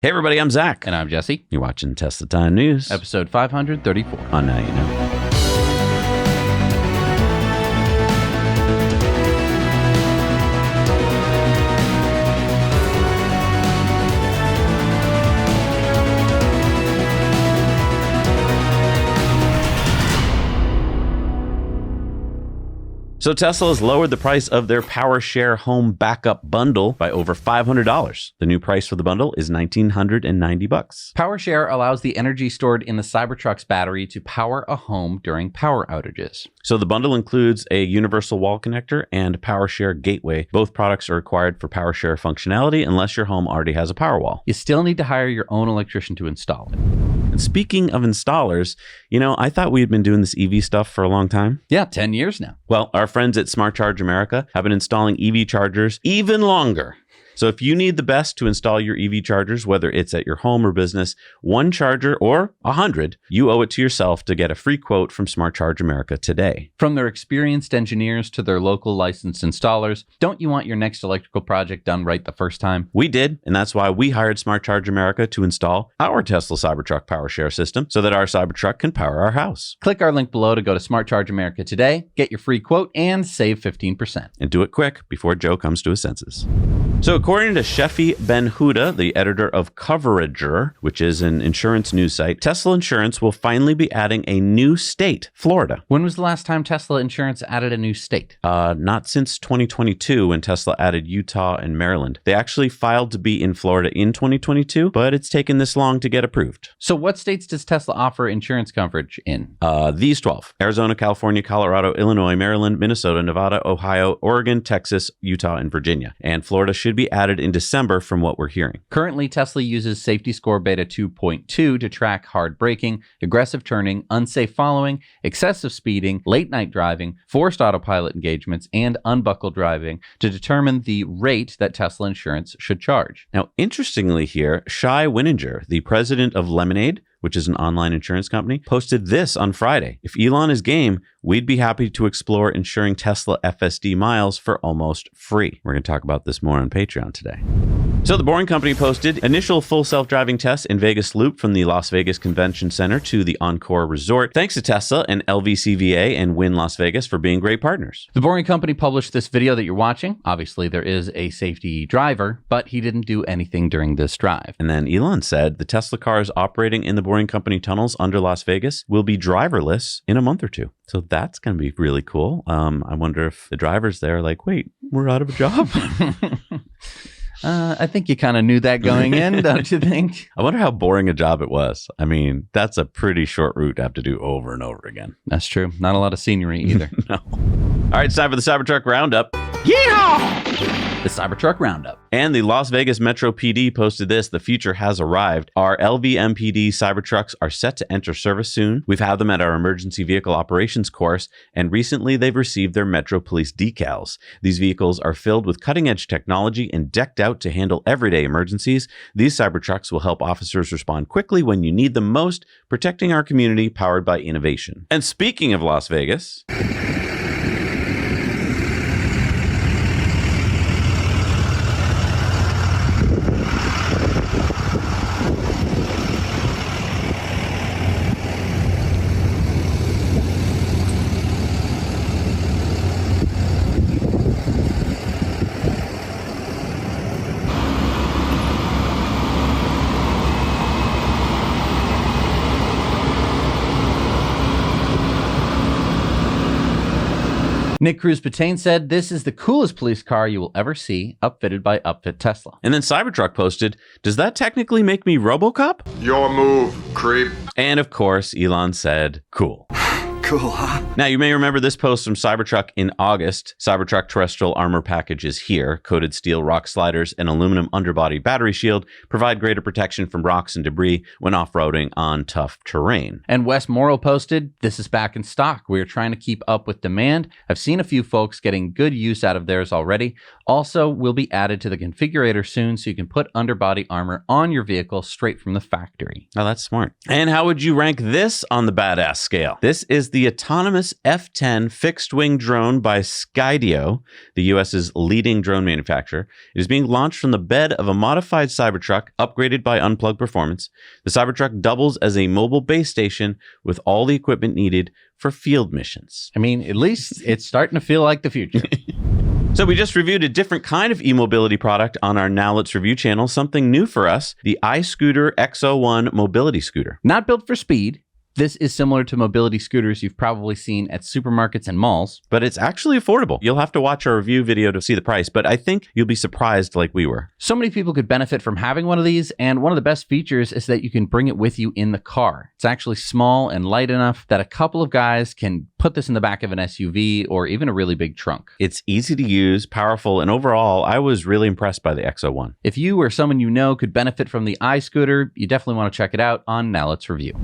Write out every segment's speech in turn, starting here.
Hey everybody, I'm Zach. And I'm Jesse. You're watching Tesla Time News. Episode 534. On Now You Know. So Tesla has lowered the price of their Powershare home backup bundle by over $500. The new price for the bundle is $1,990. Powershare allows the energy stored in the Cybertruck's battery to power a home during power outages. So the bundle includes a universal wall connector and Powershare gateway. Both products are required for Powershare functionality unless your home already has a Powerwall. You still need to hire your own electrician to install it. And speaking of installers, I thought we had been doing this EV stuff for a long time. Yeah, 10 years now. Well, our friends at Supercharger America have been installing EV chargers even longer. So if you need the best to install your EV chargers, whether it's at your home or business, one charger or 100, you owe it to yourself to get a free quote from Supercharger America today. From their experienced engineers to their local licensed installers, don't you want your next electrical project done right the first time? We did, and that's why we hired Supercharger America to install our Tesla Cybertruck Powershare system so that our Cybertruck can power our house. Click our link below to go to Supercharger America today, get your free quote, and save 15%. And do it quick before Joe comes to his senses. So according to Shefi Ben Huda, the editor of Coverager, which is an insurance news site, Tesla Insurance will finally be adding a new state, Florida. When was the last time Tesla Insurance added a new state? Not since 2022 when Tesla added Utah and Maryland. They actually filed to be in Florida in 2022, but it's taken this long to get approved. So what states does Tesla offer insurance coverage in? These 12. Arizona, California, Colorado, Illinois, Maryland, Minnesota, Nevada, Ohio, Oregon, Texas, Utah, and Virginia. And Florida should be added in December from what we're hearing. Currently, Tesla uses Safety Score Beta 2.2 to track hard braking, aggressive turning, unsafe following, excessive speeding, late night driving, forced autopilot engagements, and unbuckled driving to determine the rate that Tesla Insurance should charge. Now, interestingly here, Shai Wininger, the president of Lemonade, which is an online insurance company, posted this on Friday. If Elon is game, we'd be happy to explore insuring Tesla FSD miles for almost free. We're going to talk about this more on Patreon today. So the Boring Company posted initial full self-driving tests in Vegas Loop from the Las Vegas Convention Center to the Encore Resort. Thanks to Tesla and LVCVA and Wynn Las Vegas for being great partners. The Boring Company published this video that you're watching. Obviously, there is a safety driver, but he didn't do anything during this drive. And then Elon said the Tesla cars operating in the Boring Company tunnels under Las Vegas will be driverless in a month or two. So that's going to be really cool. I wonder if the drivers there are like, wait, we're out of a job. I think you kind of knew that going in, don't you think? I wonder how boring a job it was. I mean, that's a pretty short route to have to do over and over again. That's true. Not a lot of scenery either. No. All right, it's time for the Cybertruck Roundup. Yeehaw! The Cybertruck Roundup. And the Las Vegas Metro PD posted this: the future has arrived. Our LVMPD Cybertrucks are set to enter service soon. We've had them at our emergency vehicle operations course, and recently they've received their Metro Police decals. These vehicles are filled with cutting-edge technology and decked out to handle everyday emergencies. These Cybertrucks will help officers respond quickly when you need them most, protecting our community powered by innovation. And speaking of Las Vegas... Nick Cruz-Patain said, this is the coolest police car you will ever see, upfitted by Upfit Tesla. And then Cybertruck posted, does that technically make me RoboCop? Your move, creep. And of course, Elon said, cool. Cool, huh? Now, you may remember this post from Cybertruck in August. Cybertruck terrestrial armor package is here. Coated steel rock sliders and aluminum underbody battery shield provide greater protection from rocks and debris when off-roading on tough terrain. And Wes Morrill posted, this is back in stock. We're trying to keep up with demand. I've seen a few folks getting good use out of theirs already. Also, will be added to the configurator soon so you can put underbody armor on your vehicle straight from the factory. Oh, that's smart. And how would you rank this on the badass scale? This is the the autonomous F-10 fixed-wing drone by Skydio, the U.S.'s leading drone manufacturer. It is being launched from the bed of a modified Cybertruck, upgraded by unplugged performance. The Cybertruck doubles as a mobile base station with all the equipment needed for field missions. I mean, at least it's starting to feel like the future. So we just reviewed a different kind of e-mobility product on our Now Let's Review channel, something new for us, the iScooter X01 Mobility Scooter. Not built for speed. This is similar to mobility scooters you've probably seen at supermarkets and malls. But it's actually affordable. You'll have to watch our review video to see the price, but I think you'll be surprised like we were. So many people could benefit from having one of these, and one of the best features is that you can bring it with you in the car. It's actually small and light enough that a couple of guys can put this in the back of an SUV or even a really big trunk. It's easy to use, powerful, and overall, I was really impressed by the X01. If you or someone you know could benefit from the iScooter, you definitely want to check it out on Now Let's Review.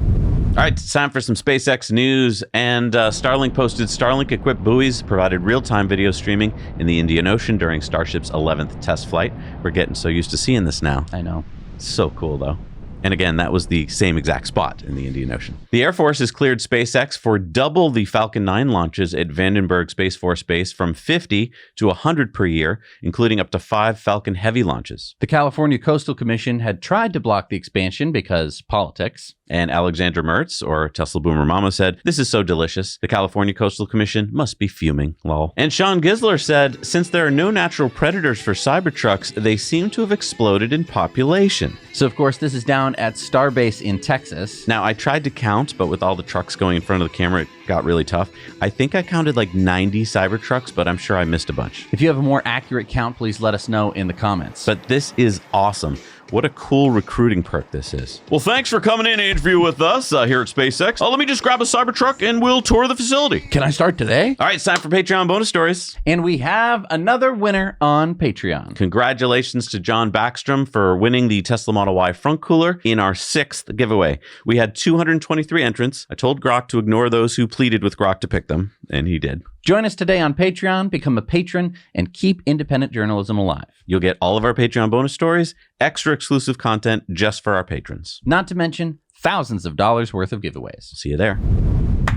All right, it's time for some SpaceX news, and Starlink posted Starlink-equipped buoys provided real-time video streaming in the Indian Ocean during Starship's 11th test flight. We're getting so used to seeing this now. I know. It's so cool, though. And again, that was the same exact spot in the Indian Ocean. The Air Force has cleared SpaceX for double the Falcon 9 launches at Vandenberg Space Force Base from 50 to 100 per year, including up to 5 Falcon Heavy launches. The California Coastal Commission had tried to block the expansion because politics. And Alexandra Mertz, or Tesla Boomer Mama, said, "This is so delicious. The California Coastal Commission must be fuming, lol." And Sean Gisler said, "Since there are no natural predators for Cybertrucks, they seem to have exploded in population." So, of course, this is down at Starbase in Texas. Now, I tried to count, but with all the trucks going in front of the camera, it got really tough. I think I counted like 90 Cybertrucks, but I'm sure I missed a bunch. If you have a more accurate count, please let us know in the comments. But this is awesome. What a cool recruiting perk this is. Well, thanks for coming in and interview with us here at SpaceX. Let me just grab a Cybertruck and we'll tour the facility. Can I start today? All right, it's time for Patreon bonus stories. And we have another winner on Patreon. Congratulations to John Backstrom for winning the Tesla Model Y front cooler in our 6th giveaway. We had 223 entrants. I told Grok to ignore those who pleaded with Grok to pick them, and he did. Join us today on Patreon, become a patron, and keep independent journalism alive. You'll get all of our Patreon bonus stories, extra exclusive content just for our patrons. Not to mention thousands of dollars worth of giveaways. See you there.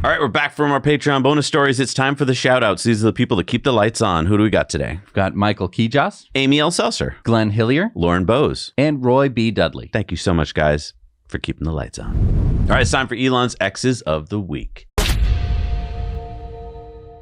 All right, we're back from our Patreon bonus stories. It's time for the shout-outs. These are the people that keep the lights on. Who do we got today? We've got Michael Kijas, Amy L. Seltzer, Glenn Hillier, Lauren Bose, and Roy B. Dudley. Thank you so much, guys, for keeping the lights on. All right, it's time for Elon's X's of the Week.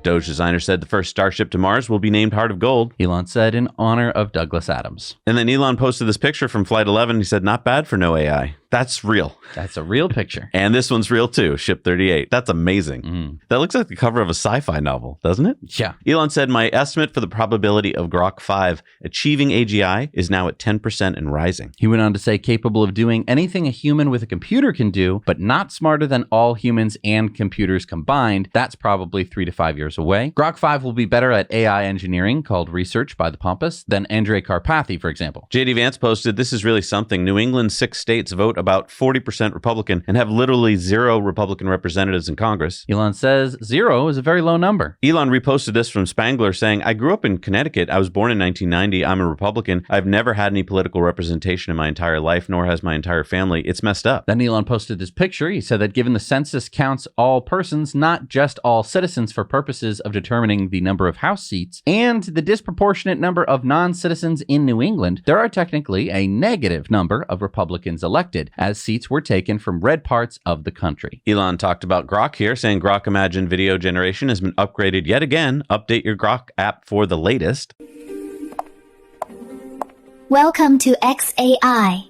Doge designer said the first Starship to Mars will be named Heart of Gold. Elon said in honor of Douglas Adams. And then Elon posted this picture from Flight 11. He said, "Not bad for no AI." That's real. That's a real picture. And this one's real too, Ship 38. That's amazing. That looks like the cover of a sci-fi novel, doesn't it? Yeah. Elon said, "My estimate for the probability of Grok 5 achieving AGI is now at 10% and rising." He went on to say capable of doing anything a human with a computer can do, but not smarter than all humans and computers combined. That's probably 3 to 5 years away. Grok 5 will be better at AI engineering, called research by the pompous, than Andrej Karpathy, for example. JD Vance posted, "This is really something. New England's 6 states vote about 40% Republican and have literally 0 Republican representatives in Congress." Elon says 0 is a very low number. Elon reposted this from Spangler saying, "I grew up in Connecticut. I was born in 1990. I'm a Republican. I've never had any political representation in my entire life, nor has my entire family. It's messed up." Then Elon posted this picture. He said that given the census counts all persons, not just all citizens, for purposes of determining the number of House seats, and the disproportionate number of non-citizens in New England, there are technically a negative number of Republicans elected, as seats were taken from red parts of the country. Elon talked about Grok here, saying Grok Imagine video generation has been upgraded yet again. Update your Grok app for the latest. Welcome to XAI.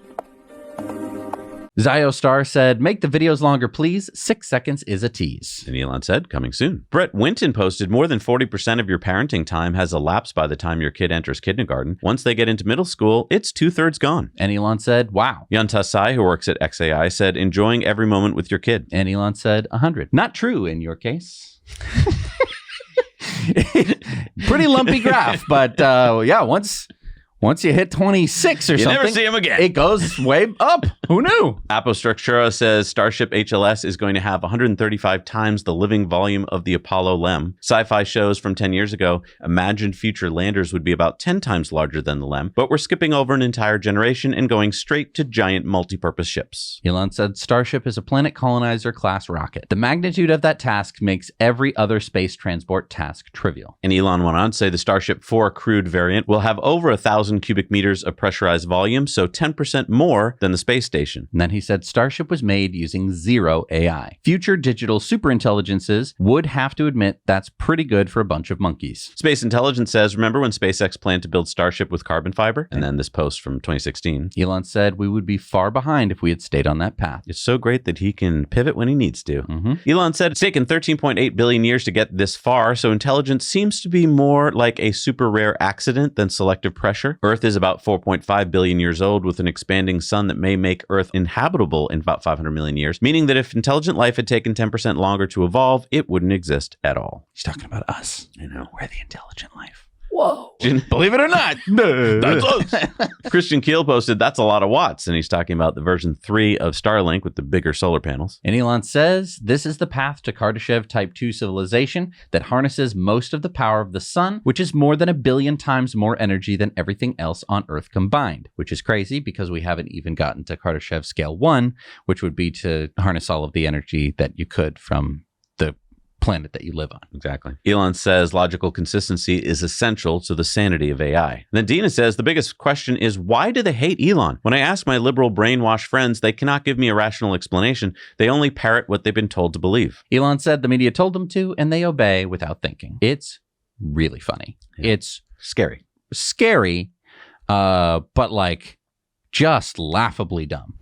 Zyostar said, "Make the videos longer, please. 6 seconds is a tease." And Elon said, "Coming soon." Brett Winton posted, "More than 40% of your parenting time has elapsed by the time your kid enters kindergarten. Once they get into middle school, it's 2/3 gone." And Elon said, "Wow." Yunta Sai, who works at XAI, said, "Enjoying every moment with your kid." And Elon said, 100. Not true in your case. Pretty lumpy graph, but yeah, once Once you hit 26 or You something, never see him again. it goes way up. Who knew? Apostructura says Starship HLS is going to have 135 times the living volume of the Apollo LEM. Sci-fi shows from 10 years ago imagined future landers would be about 10 times larger than the LEM, but we're skipping over an entire generation and going straight to giant multi-purpose ships. Elon said Starship is a planet colonizer class rocket. The magnitude of that task makes every other space transport task trivial. And Elon went on to say the Starship 4 crewed variant will have over 1,000 cubic meters of pressurized volume, so 10% more than the space station. And then he said Starship was made using zero AI. Future digital superintelligences would have to admit that's pretty good for a bunch of monkeys. Space Intelligence says, remember when SpaceX planned to build Starship with carbon fiber? And then this post from 2016. Elon said we would be far behind if we had stayed on that path. It's so great that he can pivot when he needs to. Elon said it's taken 13.8 billion years to get this far, so intelligence seems to be more like a super rare accident than selective pressure. Earth is about 4.5 billion years old with an expanding sun that may make Earth inhabitable in about 500 million years, meaning that if intelligent life had taken 10% longer to evolve, it wouldn't exist at all. He's talking about us. I know. We're the intelligent life. Whoa. Believe it or not. That's us. Christian Keel posted, that's a lot of watts. And he's talking about the version 3 of Starlink with the bigger solar panels. And Elon says this is the path to Kardashev Type 2 civilization that harnesses most of the power of the sun, which is more than 1 billion times more energy than everything else on Earth combined, which is crazy because we haven't even gotten to Kardashev Scale 1, which would be to harness all of the energy that you could from the planet that you live on. Exactly. Elon says logical consistency is essential to the sanity of AI. And then Dina says the biggest question is, why do they hate Elon? When I ask my liberal brainwashed friends, they cannot give me a rational explanation. They only parrot what they've been told to believe. Elon said the media told them to, and they obey without thinking. It's really funny. Yeah. It's Scary. but like just laughably dumb.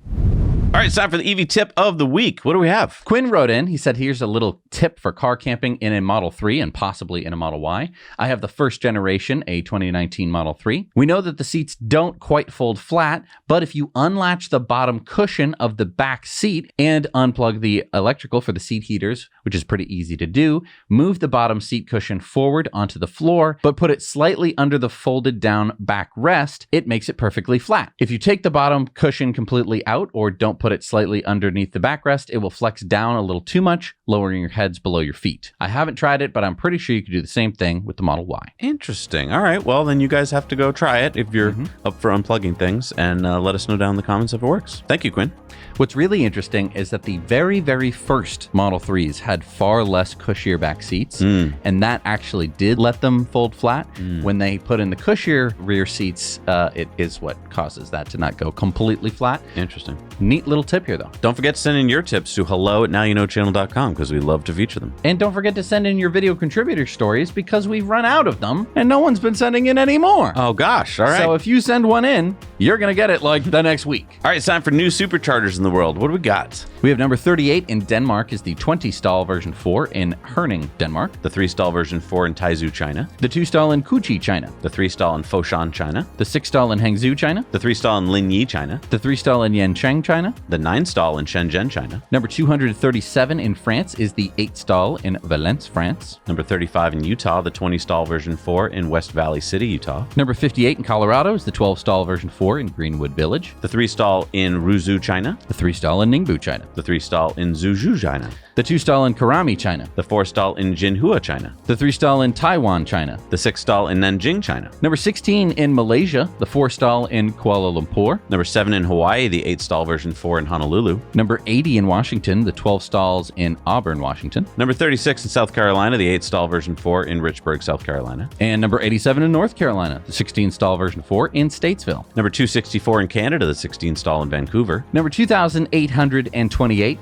All right, it's time for the EV tip of the week. What do we have? Quinn wrote in, he said, here's a little tip for car camping in a Model 3 and possibly in a Model Y. I have the first generation, a 2019 Model 3. We know that the seats don't quite fold flat, but if you unlatch the bottom cushion of the back seat and unplug the electrical for the seat heaters, which is pretty easy to do, move the bottom seat cushion forward onto the floor, but put it slightly under the folded down backrest, it makes it perfectly flat. If you take the bottom cushion completely out or don't put it slightly underneath the backrest, it will flex down a little too much, lowering your heads below your feet. I haven't tried it, but I'm pretty sure you could do the same thing with the Model Y. Interesting. All right. Well, then you guys have to go try it if you're up for unplugging things, and let us know down in the comments if it works. Thank you, Quinn. What's really interesting is that the very, very first Model 3s had far less cushier back seats, and that actually did let them fold flat. When they put in the cushier rear seats, it is what causes that to not go completely flat. Interesting. Neat little tip here, though. Don't forget to send in your tips to hello@nowyouknowchannel.com because we love to feature them. And don't forget to send in your video contributor stories because we've run out of them and no one's been sending in any more. Oh, gosh. All right. So if you send one in, you're going to get it like the next week. All right, it's time for new superchargers in the world. What do we got? We have number 38 in Denmark is the 20-stall version 4 in Herning, Denmark. The 3-stall version 4 in Taizhou, China. The 2-stall in Kuchi, China. The 3-stall in Foshan, China. The 6-stall in Hangzhou, China. The 3-stall in Linyi, China. The 3-stall in Yancheng, China. The 9-stall in Shenzhen, China. Number 237 in France is the 8-stall in Valence, France. Number 35 in Utah, the 20-stall version 4 in West Valley City, Utah. Number 58 in Colorado is the 12-stall version 4 in Greenwood Village. The 3-stall in Ruzhou, China. The 3-stall in Ningbo, China. The 3-stall in Zhuzhou, China. The 2-stall in Karami, China. The 4-stall in Jinhua, China. The 3-stall in Taiwan, China. The 6-stall in Nanjing, China. Number 16 in Malaysia, the 4-stall in Kuala Lumpur. Number 7 in Hawaii, the 8-stall version 4 in Honolulu. Number 80 in Washington, the 12 stalls in Auburn, Washington. Number 36 in South Carolina, the 8-stall version 4 in Richburg, South Carolina. And number 87 in North Carolina, the 16-stall version 4 in Statesville. Number 264 in Canada, the 16-stall in Vancouver. Number 2,828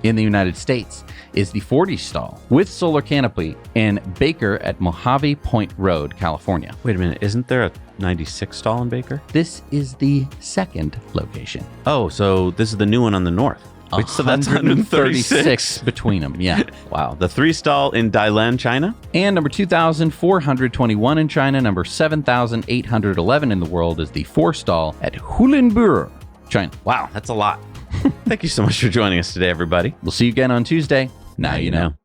in the United States is the 40-stall with solar canopy in Baker at Mojave Point Road, California. Wait a minute, isn't there a 96-stall in Baker? This is the second location. Oh, so this is the new one on the north. Wait, so that's 136 between them, yeah. Wow. The 3-stall in Dalian, China. And number 2,421 in China. Number 7,811 in the world is the 4-stall at Hulinbur, China. Wow, that's a lot. Thank you so much for joining us today, everybody. We'll see you again on Tuesday. Now you know.